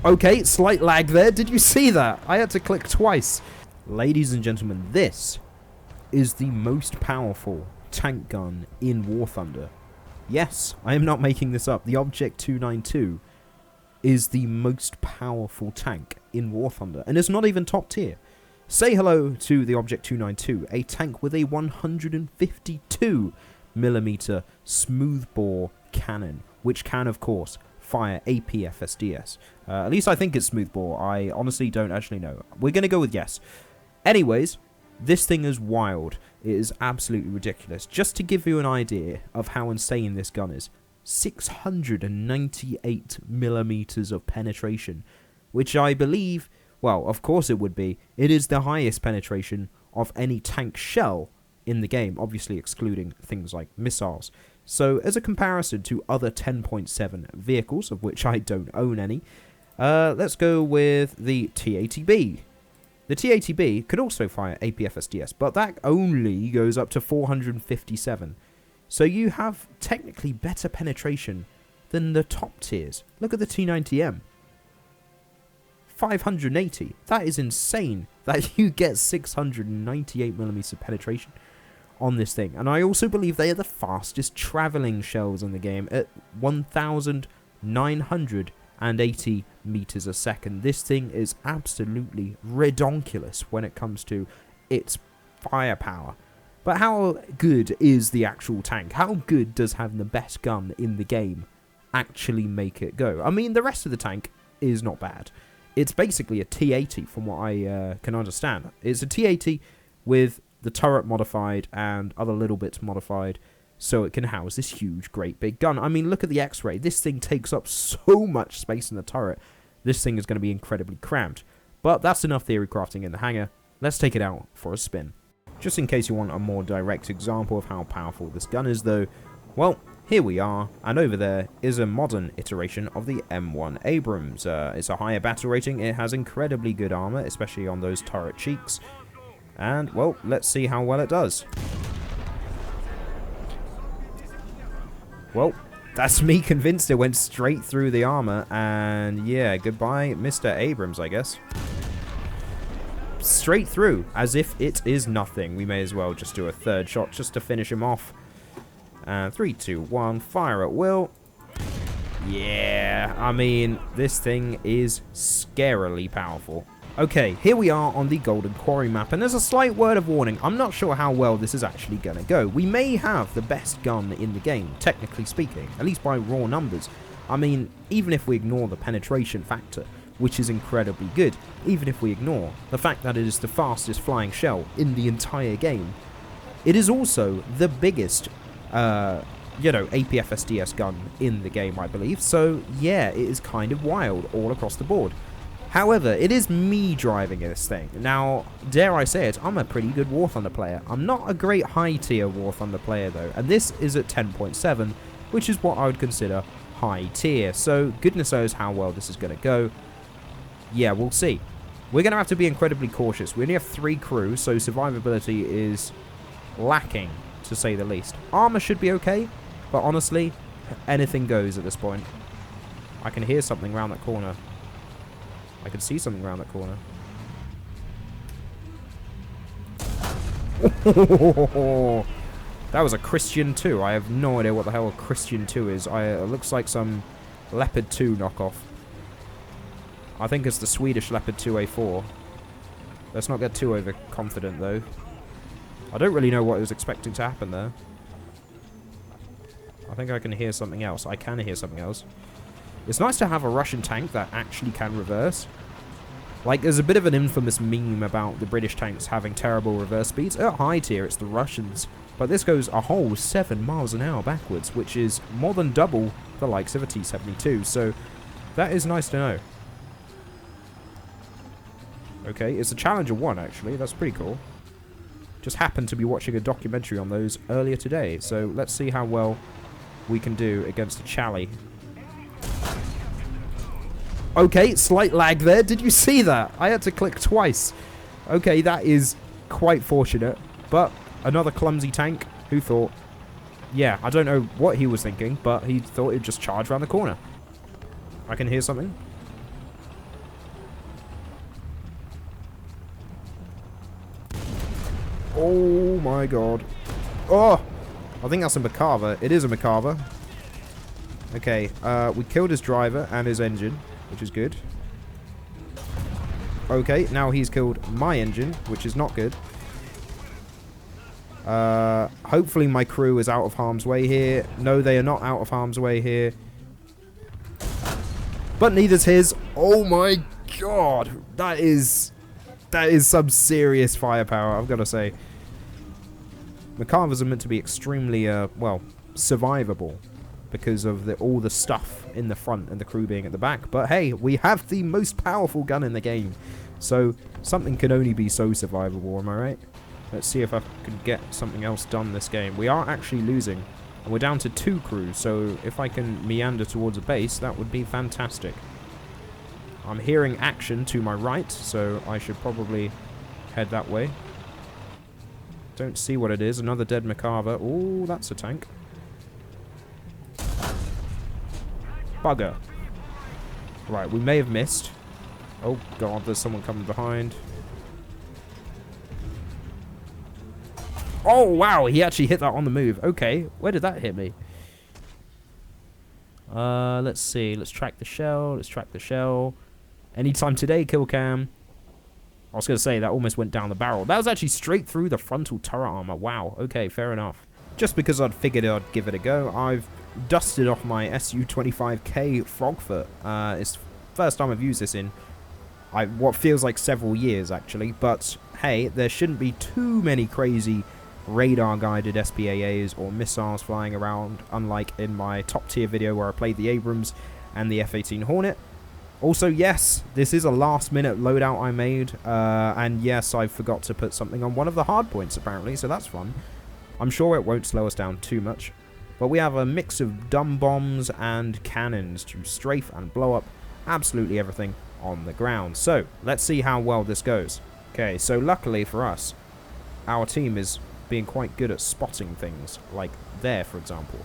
Okay, slight lag there. Did you see that? I had to click twice. Ladies and gentlemen, this is the most powerful tank gun in War Thunder. Yes, I am not making this up. The Object 292 is the most powerful tank in War Thunder, and it's not even top tier. Say hello to the Object 292, a tank with a 152mm smoothbore cannon, which can, of course, fire APFSDS. At least I think it's smoothbore. I honestly don't actually know. We're going to go with yes. Anyways, this thing is wild. It is absolutely ridiculous. Just to give you an idea of how insane this gun is, 698mm of penetration, which I believe, well, of course it would be. It is the highest penetration of any tank shell in the game, obviously excluding things like missiles. So, as a comparison to other 10.7 vehicles, of which I don't own any, let's go with the T-80B. The T-80B could also fire APFSDS, but that only goes up to 457. So you have technically better penetration than the top tiers. Look at the T-90M. 580. That is insane that you get 698mm of penetration on this thing. And I also believe they are the fastest traveling shells in the game at 1,980 meters a second. This thing is absolutely redonkulous when it comes to its firepower. But how good is the actual tank? How good does having the best gun in the game actually make it go? I mean, the rest of the tank is not bad. It's basically a T-80 from what I can understand. It's a T-80 with the turret modified and other little bits modified, so it can house this huge, great big gun. I mean, look at the X-ray. This thing takes up so much space in the turret. This thing is going to be incredibly cramped. But that's enough theory crafting in the hangar. Let's take it out for a spin. Just in case you want a more direct example of how powerful this gun is, though, well, here we are, and over there is a modern iteration of the M1 Abrams. It's a higher battle rating. It has incredibly good armor, especially on those turret cheeks. And, well, let's see how well it does. Well, that's me convinced it went straight through the armor, and yeah, goodbye, Mr. Abrams, I guess. Straight through, as if it is nothing. We may as well just do a third shot just to finish him off. And 3, 2, 1, fire at will. Yeah, I mean, this thing is scarily powerful. Okay, here we are on the Golden Quarry map, and there's a slight word of warning. I'm not sure how well this is actually going to go. We may have the best gun in the game, technically speaking, at least by raw numbers. I mean, even if we ignore the penetration factor, which is incredibly good, even if we ignore the fact that it is the fastest flying shell in the entire game, it is also the biggest, APFSDS gun in the game, I believe. So, yeah, it is kind of wild all across the board. However, it is me driving this thing. Now, dare I say it, I'm a pretty good War Thunder player. I'm not a great high-tier War Thunder player, though, and this is at 10.7, which is what I would consider high-tier. So, goodness knows how well this is going to go. Yeah, we'll see. We're going to have to be incredibly cautious. We only have 3 crew, so survivability is lacking, to say the least. Armor should be okay, but honestly, anything goes at this point. I can hear something around that corner. I can see something around that corner. That was a Christian 2. I have no idea what the hell a Christian 2 is. It looks like some Leopard 2 knockoff. I think it's the Swedish Leopard 2A4. Let's not get too overconfident, though. I don't really know what I was expecting to happen there. I think I can hear something else. I can hear something else. It's nice to have a Russian tank that actually can reverse. Like, there's a bit of an infamous meme about the British tanks having terrible reverse speeds. At high tier, it's the Russians. But this goes a whole 7 miles an hour backwards, which is more than double the likes of a T-72. So, that is nice to know. Okay, it's a Challenger 1, actually. That's pretty cool. Just happened to be watching a documentary on those earlier today. So, let's see how well we can do against a Chally. Okay, slight lag there. Did you see that? I had to click twice. Okay, that is quite fortunate. But another clumsy tank who thought... Yeah, I don't know what he was thinking, but he thought it'd just charge around the corner. I can hear something. Oh my god. Oh! I think that's a Macarva. It is a Macarva. Okay, we killed his driver and his engine, which is good. Okay, now he's killed my engine, which is not good. Hopefully my crew is out of harm's way here. No, they are not out of harm's way here. But neither's his. Oh my god. That is some serious firepower, I've got to say. Macarvas are meant to be extremely, well, survivable because of all the stuff in the front and the crew being at the back. But hey, we have the most powerful gun in the game. So something can only be so survivable, am I right? Let's see if I can get something else done this game. We are actually losing. And we're down to 2 crews, so if I can meander towards a base, that would be fantastic. I'm hearing action to my right, so I should probably head that way. Don't see what it is. Another dead Macarva. Oh, that's a tank. Bugger. Right, we may have missed. Oh, God, there's someone coming behind. Oh, wow, he actually hit that on the move. Okay, where did that hit me? Let's see. Let's track the shell. Let's track the shell. Anytime today, kill cam. I was going to say, that almost went down the barrel. That was actually straight through the frontal turret armor. Wow, okay, fair enough. Just because I'd figured I'd give it a go, I've dusted off my SU-25K Frogfoot. It's the first time I've used this in what feels like several years, actually. But, hey, there shouldn't be too many crazy radar-guided SPAAs or missiles flying around, unlike in my top-tier video where I played the Abrams and the F-18 Hornet. Also, yes, this is a last-minute loadout I made, and yes, I forgot to put something on one of the hard points, apparently, so that's fun. I'm sure it won't slow us down too much, but we have a mix of dumb bombs and cannons to strafe and blow up absolutely everything on the ground. So, let's see how well this goes. Okay, so luckily for us, our team is being quite good at spotting things, like there, for example.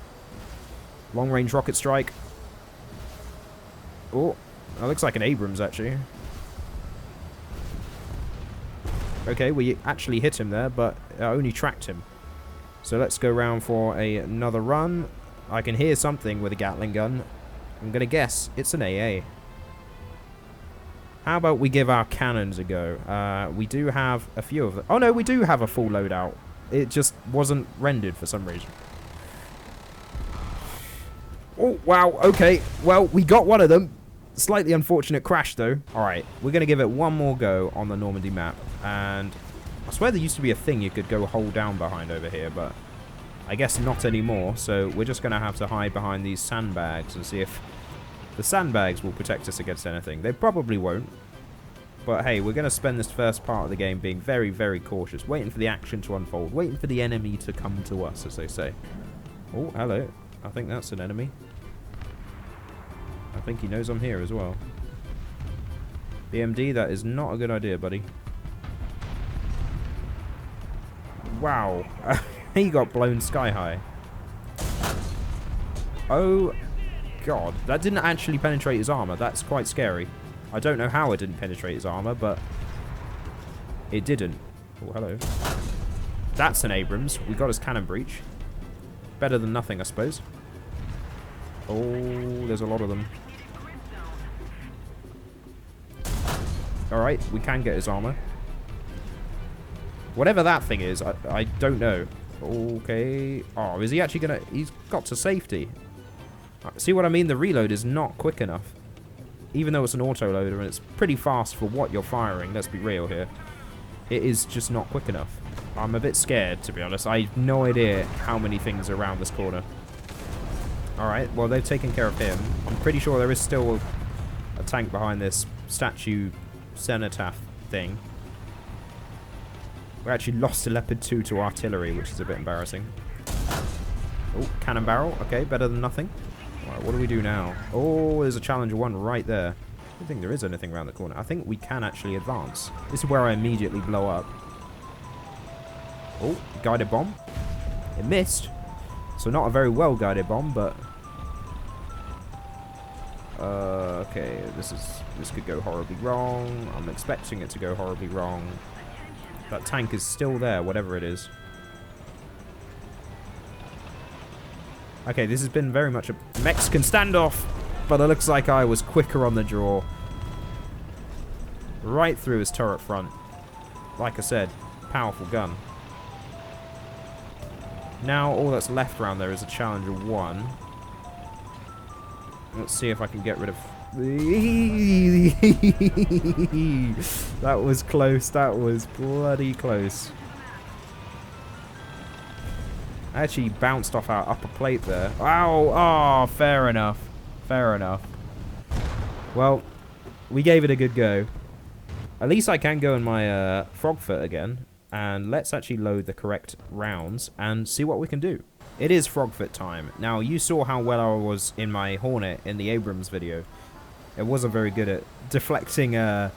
Long-range rocket strike. Oh, that looks like an Abrams, actually. Okay, we actually hit him there, but I only tracked him. So let's go round for another run. I can hear something with a Gatling gun. I'm going to guess it's an AA. How about we give our cannons a go? We do have a few of them. Oh, no, we do have a full loadout. It just wasn't rendered for some reason. Oh, wow. Okay. Well, we got one of them. Slightly unfortunate crash, though. All right. We're going to give it one more go on the Normandy map. And I swear there used to be a thing you could go hold down behind over here, but I guess not anymore. So we're just going to have to hide behind these sandbags and see if the sandbags will protect us against anything. They probably won't. But hey, we're going to spend this first part of the game being very, very cautious, waiting for the action to unfold, waiting for the enemy to come to us, as they say. Oh, hello. I think that's an enemy. I think he knows I'm here as well. BMD, that is not a good idea, buddy. Wow. He got blown sky high. Oh, God. That didn't actually penetrate his armor. That's quite scary. I don't know how it didn't penetrate his armor, but it didn't. Oh, hello. That's an Abrams. We got his cannon breach. Better than nothing, I suppose. Oh, there's a lot of them. Alright, we can get his armor. Whatever that thing is, I don't know. Okay. Oh, is he actually gonna... He's got to safety. See what I mean? The reload is not quick enough. Even though it's an autoloader and it's pretty fast for what you're firing, let's be real here. It is just not quick enough. I'm a bit scared, to be honest. I have no idea how many things are around this corner. Alright, well, they've taken care of him. I'm pretty sure there is still a tank behind this statue cenotaph thing. We actually lost a Leopard 2 to artillery, which is a bit embarrassing. Oh, cannon barrel. Okay, better than nothing. Alright, what do we do now? Oh, there's a Challenger 1 right there. I don't think there is anything around the corner. I think we can actually advance. This is where I immediately blow up. Oh, guided bomb. It missed. So not a very well guided bomb, but... okay, this could go horribly wrong. I'm expecting it to go horribly wrong. That tank is still there, whatever it is. Okay, this has been very much a Mexican standoff, but it looks like I was quicker on the draw. Right through his turret front. Like I said, powerful gun. Now all that's left around there is a Challenger 1. Let's see if I can get rid of... That was close. That was bloody close. I actually bounced off our upper plate there. Ow! Oh, fair enough. Fair enough. Well, we gave it a good go. At least I can go in my frogfoot again. And let's actually load the correct rounds and see what we can do. It is frogfoot time. Now, you saw how well I was in my Hornet in the Abrams video. It wasn't very good at deflecting the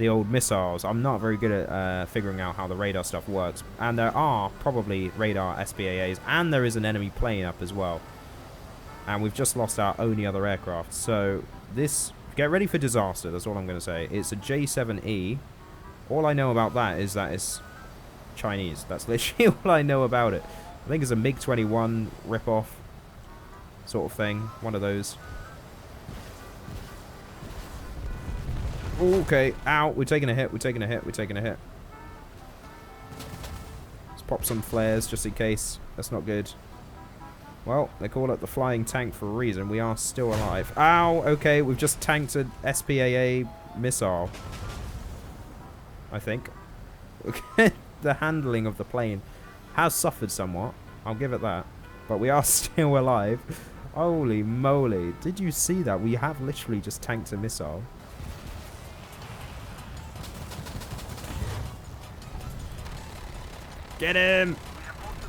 old missiles. I'm not very good at figuring out how the radar stuff works. And there are probably radar SPAAs, and there is an enemy plane up as well. And we've just lost our only other aircraft. So this, get ready for disaster, that's all I'm going to say. It's a J7E. All I know about that is that it's Chinese. That's literally all I know about it. I think it's a MiG-21 ripoff sort of thing. One of those. Okay, ow, we're taking a hit, we're taking a hit, we're taking a hit. Let's pop some flares just in case. That's not good. Well, they call it the flying tank for a reason. We are still alive. Ow, okay, we've just tanked an SPAA missile. I think. Okay, the handling of the plane has suffered somewhat. I'll give it that. But we are still alive. Holy moly. Did you see that? We have literally just tanked a missile. Get him!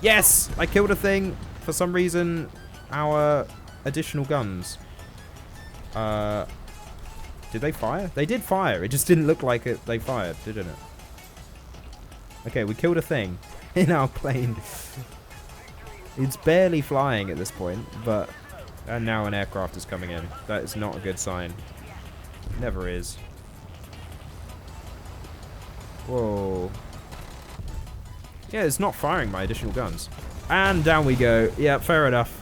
Yes! I killed a thing. For some reason, our additional guns. Did they fire? They did fire. It just didn't look like it. They fired, didn't it? Okay, we killed a thing in our plane. It's barely flying at this point, but... And now an aircraft is coming in. That is not a good sign. Never is. Whoa. Yeah, it's not firing my additional guns. And down we go. Yeah, fair enough.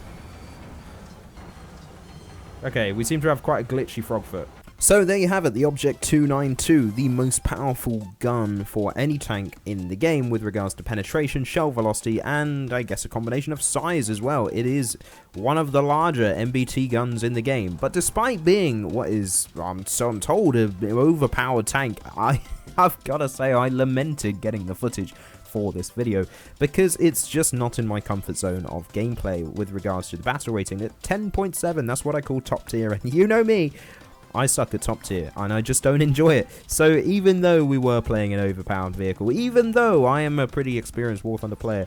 Okay, we seem to have quite a glitchy frogfoot. So there you have it, the Object 292, the most powerful gun for any tank in the game with regards to penetration, shell velocity, and I guess a combination of size as well. It is one of the larger MBT guns in the game, but despite being what is, I'm told, an overpowered tank, I've got to say I lamented getting the footage for this video because it's just not in my comfort zone of gameplay with regards to the battle rating at 10.7. That's what I call top tier, and you know me, I suck at top tier and I just don't enjoy it. So even though we were playing an overpowered vehicle, even though I am a pretty experienced War Thunder player,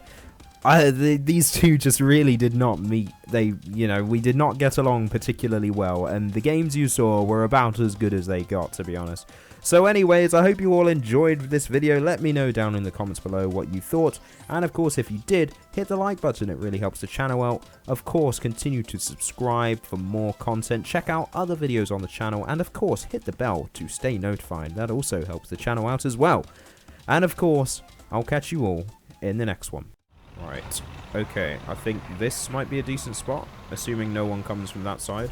these two just really did not meet. We did not get along particularly well, and the games you saw were about as good as they got, to be honest. So anyways, I hope you all enjoyed this video. Let me know down in the comments below what you thought. And of course, if you did, hit the like button. It really helps the channel out. Of course, continue to subscribe for more content. Check out other videos on the channel. And of course, hit the bell to stay notified. That also helps the channel out as well. And of course, I'll catch you all in the next one. Right. Okay, I think this might be a decent spot, assuming no one comes from that side.